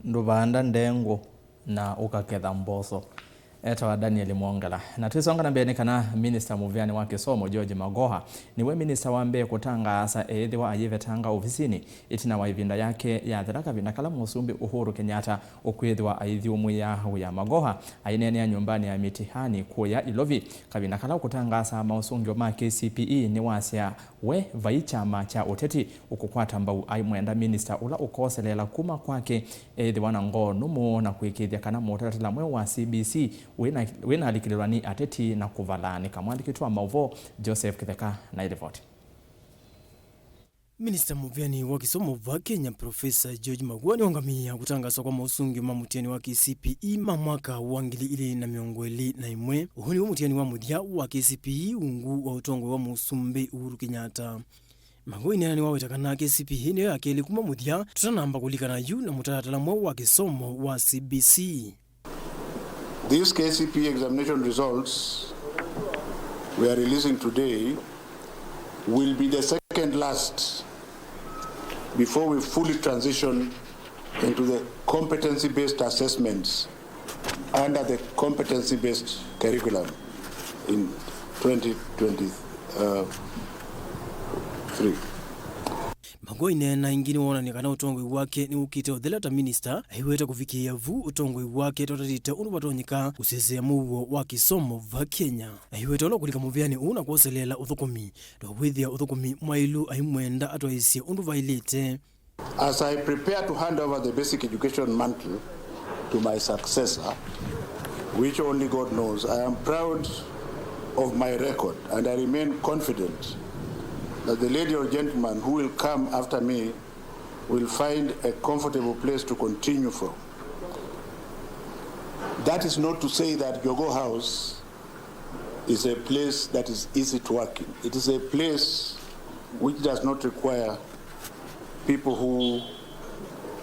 ndubanda ndengo na ukaketha mboso etawa Daniel Mwongela na twisonga na mbere kana Minister MUVIANI wa KISOMO George Magoha niwe Minister wa MBEE KUTANGAASA EITHIWA AYIVETANGA UVISINI ITINA YAVINDA YAKE YATHELA KAVINDA kala MUSUMBI UHURU KENYATTA UKWITHIWA AITHYUMUIA ya Magoha AINEENEA NYUMBANI ya MITIANI KUYA ILOVI KAVINDA kala KUTANGAASA MAUSUNGIO ma KCPE ni wasya we vaichama cha Uteti ukukwata mbau aimwenda Minister ula ukoselela kuma kwake EITHIWA na ngo numu na kuikithia kana Mutalatalani mwe wa CBC wina alikilirani ateti na kuvalani kamwandikitwa mauvo Joseph Kitheka na ilivoti. Minister MUVIANI wa KISOMO wa Kenya Professor George Magoha ni ongamia kutangaza kwa mausungio ma mutiani wa KCPE ma mwaka wa 2021 uhuni wa mutiani wa muthia wa KCPE ungu wa utongwe wa MUSUMBI Uhuru Kenyatta. Magoha ni wawetakana KCPE niyo yakeli kuma muthia tutanamba kulikana yu na Mutalatalani wa KISOMO wa CBC. These KCPE examination results we are releasing today will be the second last before we fully transition into the competency-based assessments under the competency-based curriculum in 2023. Magoha na ingini wona ni kana utongwe wake ni ukite othelata minister aiweta kufikia vu utongwe wake totatita unu batonyika usesea muwo wa KISOMO va Kenya aiweta ola kulika MUVIANI una kuoselela uthukumi to withia uthukumi mwailu aimwenda atwaisye undu vailite. As I prepare to hand over the basic education mantle to my successor, which only God knows, I am proud of my record and I remain confident that the lady or gentleman who will come after me will find a comfortable place to continue from. That is not to say that Jogo House is a place that is easy to work in. It is a place which does not require people who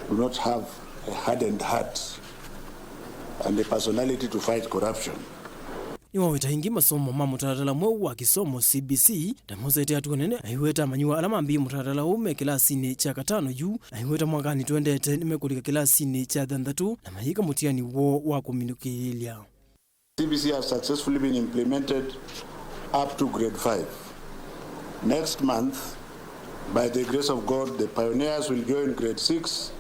do not have a hardened heart and a personality to fight corruption. Niwaweta hingi masomo ma Mutalatalani wa KISOMO CBC damozete atuonene aiweta manyiwa alama mbi Mutalatalani ume kilasini cha 5 yu aiweta mwakani twendete nimekulika kilasini cha 3 na mahika mutiani wo wa kuminukilia. CBC has successfully been implemented up to grade 5. Next month, by the grace of God, the pioneers will join grade 6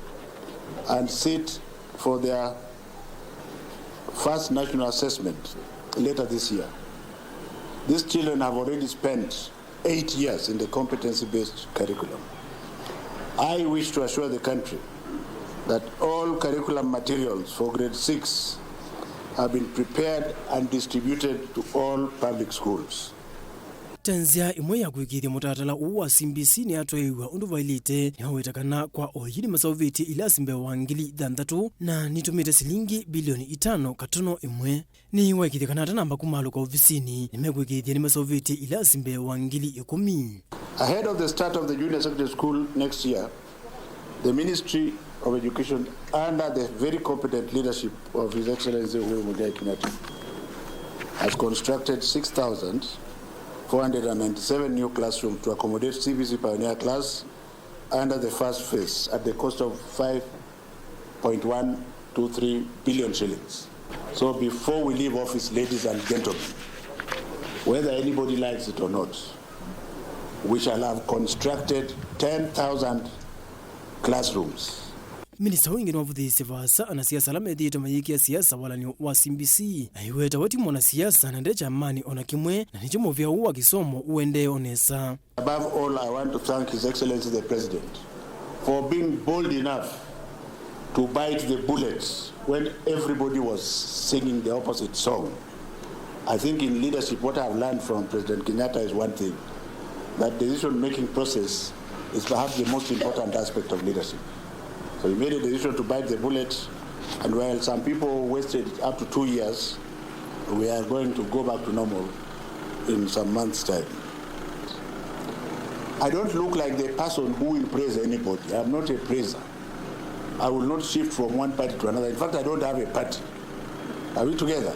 and sit for their first national assessment later this year. These children have already spent 8 years in the competency-based curriculum. I wish to assure the country that all curriculum materials for grade 6 have been prepared and distributed to all public schools. Tanzia imwe ya kuikithia Mutalatalani wa CBC ni atwaiwa undu vailite ni wawetakana kwa oyini masoveti ila simbe wa 2006 na nitumite silingi bilioni 5 katono imwe ni waikithia kana tanamba kumalo kwa UVISINI nimekuikithia ni masoveti ila simbe wa 2010. Ahead of the start of the junior secondary school next year, the Ministry of Education, under the very competent leadership of His Excellency UHURU KENYATTA, has constructed 6,497 new classrooms to accommodate CBC Pioneer class under the first phase at the cost of 5.123 billion shillings. So before we leave office, ladies and gentlemen, whether anybody likes it or not, we shall have constructed 10,000 classrooms. Minister wingi wa vuthisi vasa anasiasa lamethite mayiki ya siasa walani wa CBC aiweta wati mwana siasa na ndecha amani ona kimwe na nicho movia wa KISOMO uende onesa. Above all, I want to thank His Excellency the President for being bold enough to bite the bullets when everybody was singing the opposite song. I think in leadership what I've learned from President Kenyatta is one thing, that decision-making process is perhaps the most important aspect of leadership. So he made a decision to bite the bullet, and while some people wasted up to 2 years, we are going to go back to normal in some months' time. I don't look like the person who will praise anybody. I'm not a praiser. I will not shift from one party to another. In fact, I don't have a party. Are we together?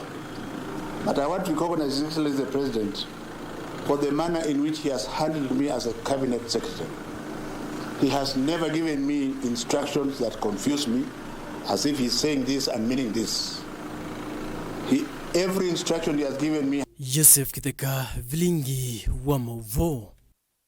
But I want to recognize His Excellency the President for the manner in which he has handled me as a cabinet secretary. He has never given me instructions that confuse me, as if he's saying this and meaning this. Every instruction he has given me. Joseph Kiteka, Vilingi wa Mauvo.